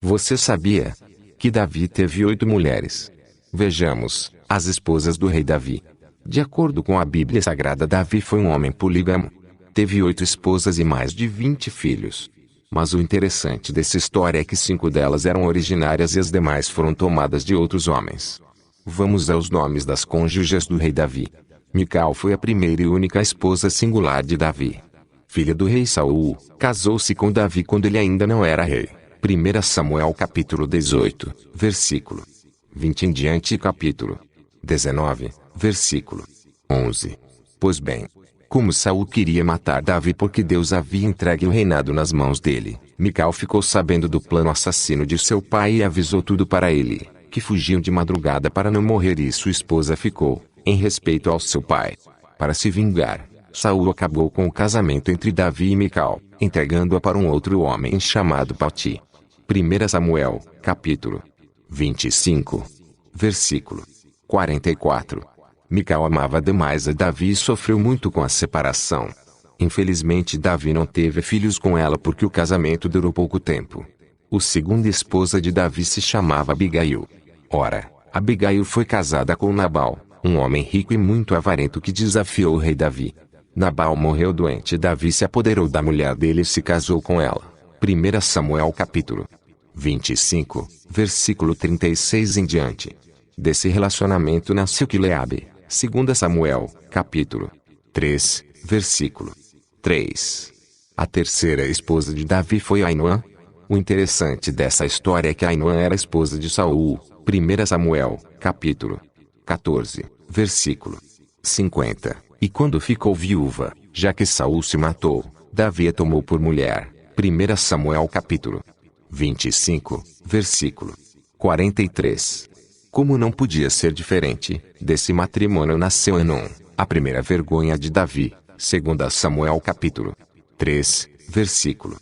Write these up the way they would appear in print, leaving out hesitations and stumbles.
Você sabia que Davi teve 8 mulheres? Vejamos, as esposas do rei Davi. De acordo com a Bíblia Sagrada, Davi foi um homem polígamo. Teve 8 esposas e mais de 20 filhos. Mas o interessante dessa história é que 5 delas eram originárias e as demais foram tomadas de outros homens. Vamos aos nomes das cônjuges do rei Davi. Mical foi a primeira e única esposa singular de Davi. Filha do rei Saul, casou-se com Davi quando ele ainda não era rei. 1 Samuel capítulo 18, versículo 20 em diante e capítulo 19, versículo 11. Pois bem, como Saul queria matar Davi porque Deus havia entregue o reinado nas mãos dele, Mical ficou sabendo do plano assassino de seu pai e avisou tudo para ele, que fugiam de madrugada para não morrer, e sua esposa ficou, em respeito ao seu pai. Para se vingar, Saul acabou com o casamento entre Davi e Mical, entregando-a para um outro homem chamado Pati. 1 Samuel, capítulo 25, versículo 44. Mical amava demais a Davi e sofreu muito com a separação. Infelizmente, Davi não teve filhos com ela porque o casamento durou pouco tempo. A segunda esposa de Davi se chamava Abigail. Ora, Abigail foi casada com Nabal, um homem rico e muito avarento que desafiou o rei Davi. Nabal morreu doente e Davi se apoderou da mulher dele e se casou com ela. 1 Samuel capítulo 25, versículo 36 em diante. Desse relacionamento nasceu Quileabe. 2 Samuel, capítulo 3, versículo 3. A terceira esposa de Davi foi Ainoã. O interessante dessa história é que Ainoã era esposa de Saul. 1 Samuel, capítulo 14, versículo 50. E quando ficou viúva, já que Saul se matou, Davi a tomou por mulher. 1 Samuel capítulo 25, versículo 43. Como não podia ser diferente, desse matrimônio nasceu Enom, a primeira vergonha de Davi. 2 Samuel capítulo 3, versículo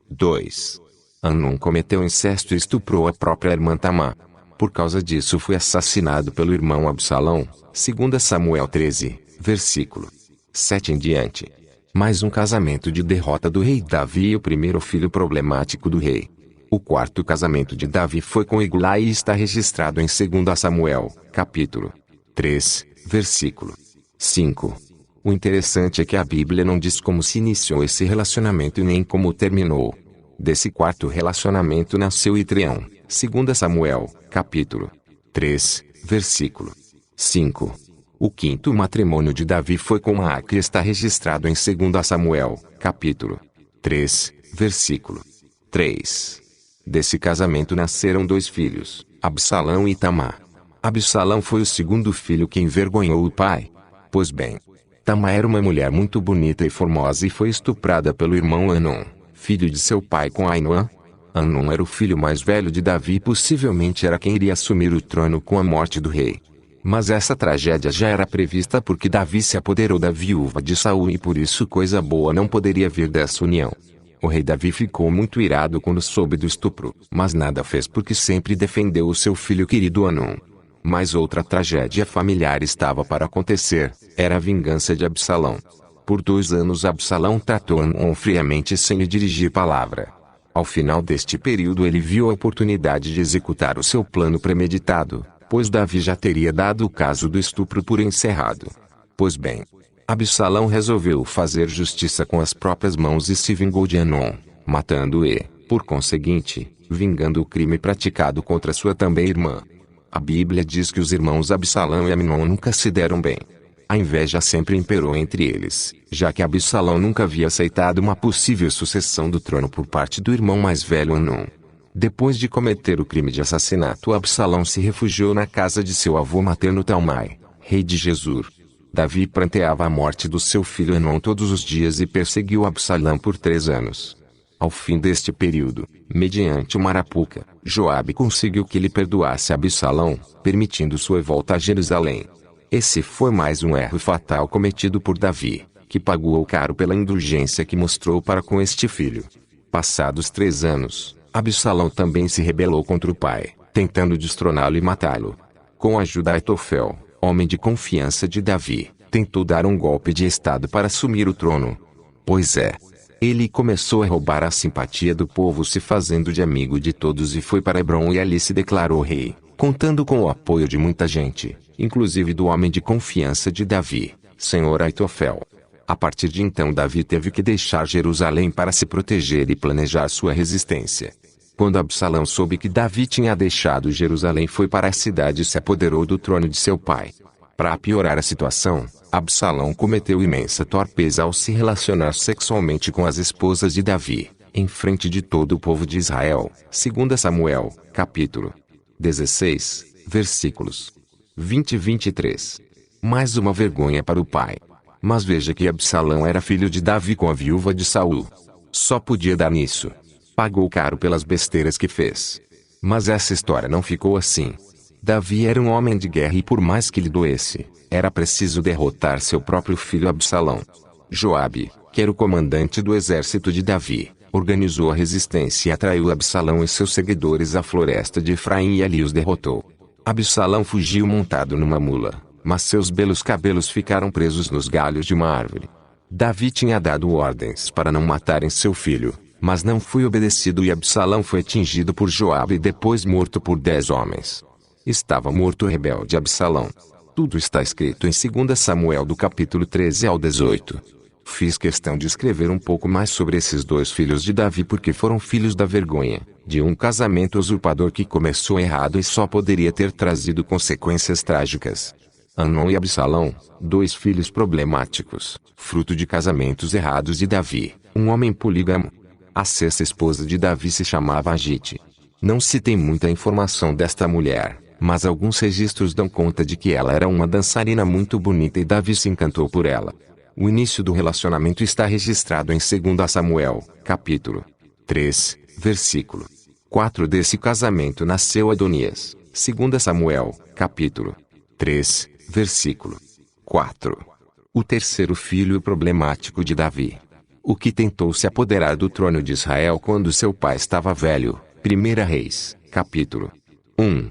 2. Hanun cometeu incesto e estuprou a própria irmã Tamar. Por causa disso foi assassinado pelo irmão Absalão. 2 Samuel 13, versículo 7 em diante. Mais um casamento de derrota do rei Davi e o primeiro filho problemático do rei. O quarto casamento de Davi foi com Eglai e está registrado em 2 Samuel, capítulo 3, versículo 5. O interessante é que a Bíblia não diz como se iniciou esse relacionamento e nem como terminou. Desse quarto relacionamento nasceu Itreão. 2 Samuel, capítulo 3, versículo 5. O quinto matrimônio de Davi foi com Maaca e está registrado em 2 Samuel, capítulo 3, versículo 3. Desse casamento nasceram 2 filhos, Absalão e Tamar. Absalão foi o segundo filho que envergonhou o pai. Pois bem, Tamar era uma mulher muito bonita e formosa e foi estuprada pelo irmão Hanun, filho de seu pai com Ainoã. Hanun era o filho mais velho de Davi e possivelmente era quem iria assumir o trono com a morte do rei. Mas essa tragédia já era prevista porque Davi se apoderou da viúva de Saul e por isso coisa boa não poderia vir dessa união. O rei Davi ficou muito irado quando soube do estupro, mas nada fez porque sempre defendeu o seu filho querido Hanun. Mas outra tragédia familiar estava para acontecer, era a vingança de Absalão. Por 2 anos Absalão tratou Hanun friamente sem lhe dirigir palavra. Ao final deste período ele viu a oportunidade de executar o seu plano premeditado, pois Davi já teria dado o caso do estupro por encerrado. Pois bem, Absalão resolveu fazer justiça com as próprias mãos e se vingou de Hanun, matando-o e, por conseguinte, vingando o crime praticado contra sua também irmã. A Bíblia diz que os irmãos Absalão e Amnon nunca se deram bem. A inveja sempre imperou entre eles, já que Absalão nunca havia aceitado uma possível sucessão do trono por parte do irmão mais velho Hanun. Depois de cometer o crime de assassinato, Absalão se refugiou na casa de seu avô materno Talmai, rei de Gesur. Davi pranteava a morte do seu filho Hanun todos os dias e perseguiu Absalão por 3 anos. Ao fim deste período, mediante uma arapuca, Joabe conseguiu que ele perdoasse Absalão, permitindo sua volta a Jerusalém. Esse foi mais um erro fatal cometido por Davi, que pagou caro pela indulgência que mostrou para com este filho. Passados 3 anos, Absalão também se rebelou contra o pai, tentando destroná-lo e matá-lo. Com a ajuda de Aitofel, homem de confiança de Davi, tentou dar um golpe de estado para assumir o trono. Pois é, Ele começou a roubar a simpatia do povo, se fazendo de amigo de todos, e foi para Hebrom e ali se declarou rei, contando com o apoio de muita gente, inclusive do homem de confiança de Davi, senhor Aitofel. A partir de então Davi teve que deixar Jerusalém para se proteger e planejar sua resistência. Quando Absalão soube que Davi tinha deixado Jerusalém, foi para a cidade e se apoderou do trono de seu pai. Para piorar a situação, Absalão cometeu imensa torpeza ao se relacionar sexualmente com as esposas de Davi, em frente de todo o povo de Israel. 2 Samuel, capítulo 16, versículos 20 e 23. Mais uma vergonha para o pai. Mas veja que Absalão era filho de Davi com a viúva de Saul. Só podia dar nisso. Pagou caro pelas besteiras que fez. Mas essa história não ficou assim. Davi era um homem de guerra e por mais que lhe doesse, era preciso derrotar seu próprio filho Absalão. Joabe, que era o comandante do exército de Davi, organizou a resistência e atraiu Absalão e seus seguidores à floresta de Efraim e ali os derrotou. Absalão fugiu montado numa mula, mas seus belos cabelos ficaram presos nos galhos de uma árvore. Davi tinha dado ordens para não matarem seu filho, mas não foi obedecido e Absalão foi atingido por Joabe e depois morto por 10 homens. Estava morto o rebelde Absalão. Tudo está escrito em 2 Samuel do capítulo 13 ao 18. Fiz questão de escrever um pouco mais sobre esses dois filhos de Davi porque foram filhos da vergonha, de um casamento usurpador que começou errado e só poderia ter trazido consequências trágicas. Amnon e Absalão, dois filhos problemáticos, fruto de casamentos errados de Davi, um homem polígamo. A sexta esposa de Davi se chamava Agite. Não se tem muita informação desta mulher, mas alguns registros dão conta de que ela era uma dançarina muito bonita e Davi se encantou por ela. O início do relacionamento está registrado em 2 Samuel, capítulo 3, versículo 4. Desse casamento nasceu Adonias. 2 Samuel, capítulo 3, versículo 4. O terceiro filho problemático de Davi. O que tentou se apoderar do trono de Israel quando seu pai estava velho. 1 Reis, capítulo 1.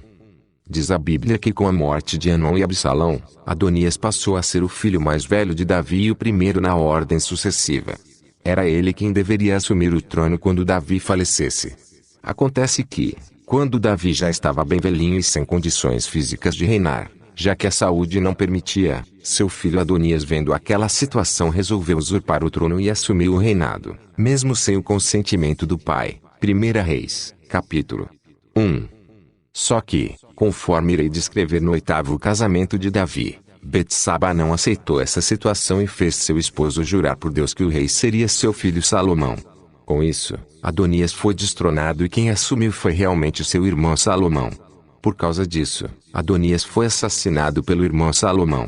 Diz a Bíblia que com a morte de Amnon e Absalão, Adonias passou a ser o filho mais velho de Davi e o primeiro na ordem sucessiva. Era ele quem deveria assumir o trono quando Davi falecesse. Acontece que, quando Davi já estava bem velhinho e sem condições físicas de reinar, já que a saúde não permitia, seu filho Adonias, vendo aquela situação, resolveu usurpar o trono e assumiu o reinado, mesmo sem o consentimento do pai. 1 Reis, capítulo 1. Só que, conforme irei descrever no 8º casamento de Davi, Betsaba não aceitou essa situação e fez seu esposo jurar por Deus que o rei seria seu filho Salomão. Com isso, Adonias foi destronado e quem assumiu foi realmente seu irmão Salomão. Por causa disso, Adonias foi assassinado pelo irmão Salomão.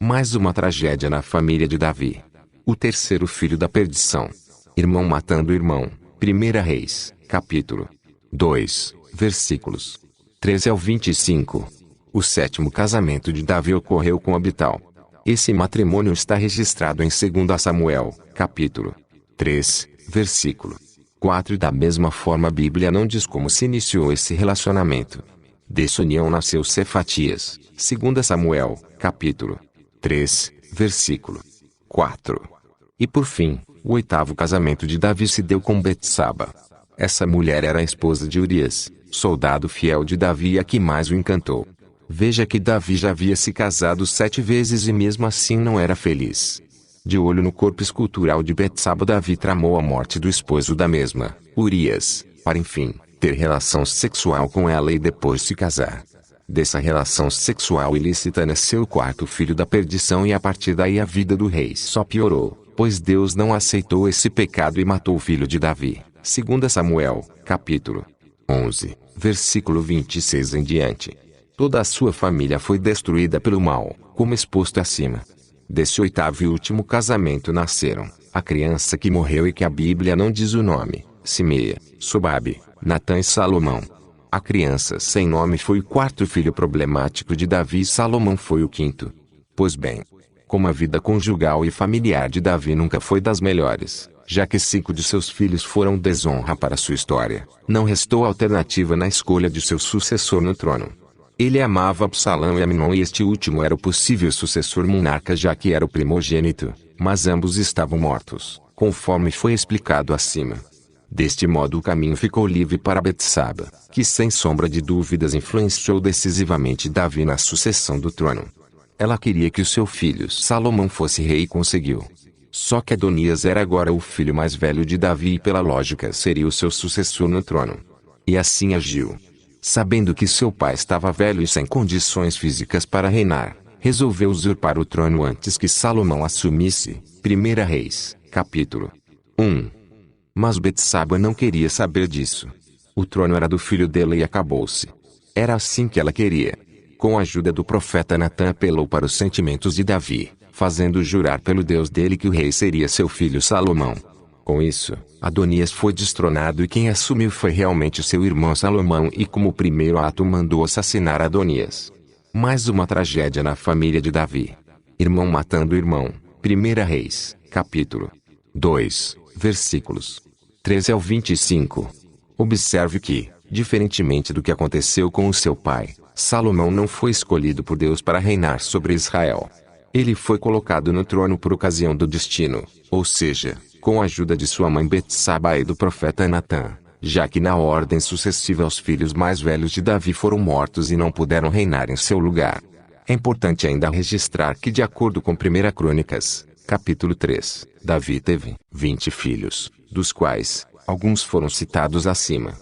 Mais uma tragédia na família de Davi. O terceiro filho da perdição. Irmão matando irmão. 1 Reis, capítulo 2, versículos 13 ao 25. O sétimo casamento de Davi ocorreu com Abital. Esse matrimônio está registrado em 2 Samuel, capítulo 3, versículo 4. E da mesma forma a Bíblia não diz como se iniciou esse relacionamento. Dessa união nasceu Cefatias. 2 Samuel, capítulo 3, versículo 4. E por fim, o 8º casamento de Davi se deu com Betsaba. Essa mulher era a esposa de Urias, soldado fiel de Davi e a que mais o encantou. Veja que Davi já havia se casado 7 vezes e mesmo assim não era feliz. De olho no corpo escultural de Betsaba, Davi tramou a morte do esposo da mesma, Urias, para enfim, ter relação sexual com ela e depois se casar. Dessa relação sexual ilícita nasceu o 4º filho da perdição e a partir daí a vida do rei só piorou, pois Deus não aceitou esse pecado e matou o filho de Davi. 2 Samuel, capítulo 11, versículo 26 em diante. Toda a sua família foi destruída pelo mal, como exposto acima. Desse 8º e último casamento nasceram a criança que morreu e que a Bíblia não diz o nome, Simeia, Sobabe, Natã e Salomão. A criança sem nome foi o 4º filho problemático de Davi e Salomão foi o 5º. Pois bem, como a vida conjugal e familiar de Davi nunca foi das melhores, já que 5 de seus filhos foram desonra para sua história, não restou alternativa na escolha de seu sucessor no trono. Ele amava Absalão e Amnon e este último era o possível sucessor monarca já que era o primogênito, mas ambos estavam mortos, conforme foi explicado acima. Deste modo o caminho ficou livre para Betsaba, que sem sombra de dúvidas influenciou decisivamente Davi na sucessão do trono. Ela queria que o seu filho Salomão fosse rei e conseguiu. Só que Adonias era agora o filho mais velho de Davi e pela lógica seria o seu sucessor no trono. E assim agiu. Sabendo que seu pai estava velho e sem condições físicas para reinar, resolveu usurpar o trono antes que Salomão assumisse. 1 Reis, capítulo 1. Mas Betsaba não queria saber disso. O trono era do filho dela e acabou-se. Era assim que ela queria. Com a ajuda do profeta Natã apelou para os sentimentos de Davi, fazendo jurar pelo Deus dele que o rei seria seu filho Salomão. Com isso, Adonias foi destronado e quem assumiu foi realmente seu irmão Salomão e como primeiro ato mandou assassinar Adonias. Mais uma tragédia na família de Davi. Irmão matando irmão. 1 Reis, capítulo 2, versículos 13 ao 25. Observe que, diferentemente do que aconteceu com o seu pai, Salomão não foi escolhido por Deus para reinar sobre Israel. Ele foi colocado no trono por ocasião do destino, ou seja, com a ajuda de sua mãe Betsaba e do profeta Natã, já que na ordem sucessiva os filhos mais velhos de Davi foram mortos e não puderam reinar em seu lugar. É importante ainda registrar que de acordo com 1 Crônicas, capítulo 3, Davi teve 20 filhos, dos quais, alguns foram citados acima.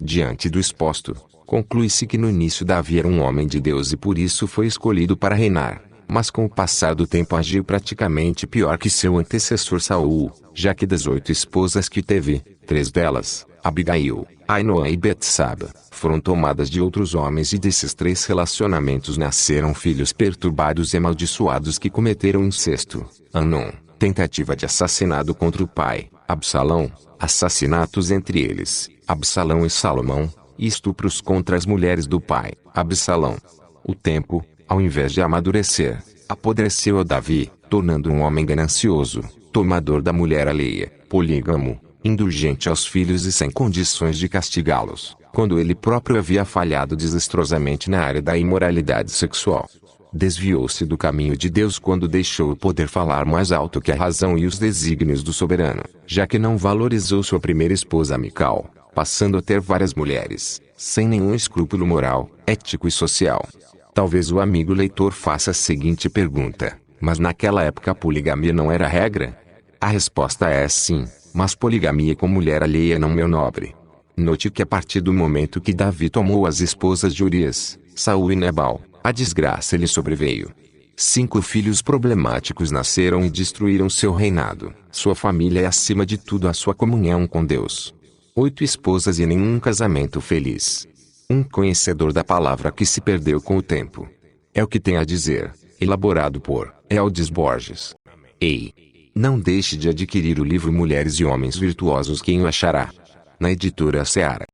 Diante do exposto, conclui-se que no início Davi era um homem de Deus e por isso foi escolhido para reinar, mas com o passar do tempo agiu praticamente pior que seu antecessor Saul, já que das 8 esposas que teve, 3 delas, Abigail, Ainoã e Betsaba, foram tomadas de outros homens e desses 3 relacionamentos nasceram filhos perturbados e amaldiçoados que cometeram incesto, Anon, tentativa de assassinato contra o pai, Absalão, assassinatos entre eles, Absalão e Salomão, e estupros contra as mulheres do pai, Absalão. O tempo, ao invés de amadurecer, apodreceu a Davi, tornando um homem ganancioso, tomador da mulher alheia, polígamo, indulgente aos filhos e sem condições de castigá-los, quando ele próprio havia falhado desastrosamente na área da imoralidade sexual. Desviou-se do caminho de Deus quando deixou o poder falar mais alto que a razão e os desígnios do soberano, já que não valorizou sua primeira esposa Mical, passando a ter várias mulheres, sem nenhum escrúpulo moral, ético e social. Talvez o amigo leitor faça a seguinte pergunta: mas naquela época a poligamia não era regra? A resposta é sim, mas poligamia com mulher alheia não, meu nobre. Note que a partir do momento que Davi tomou as esposas de Urias, Saul e Nabal, a desgraça lhe sobreveio. 5 filhos problemáticos nasceram e destruíram seu reinado, sua família e acima de tudo a sua comunhão com Deus. 8 esposas e nenhum casamento feliz. Um conhecedor da palavra que se perdeu com o tempo. É o que tem a dizer, elaborado por Eudes Borges. Ei! Não deixe de adquirir o livro Mulheres e Homens Virtuosos. Quem o achará? Na editora Seara.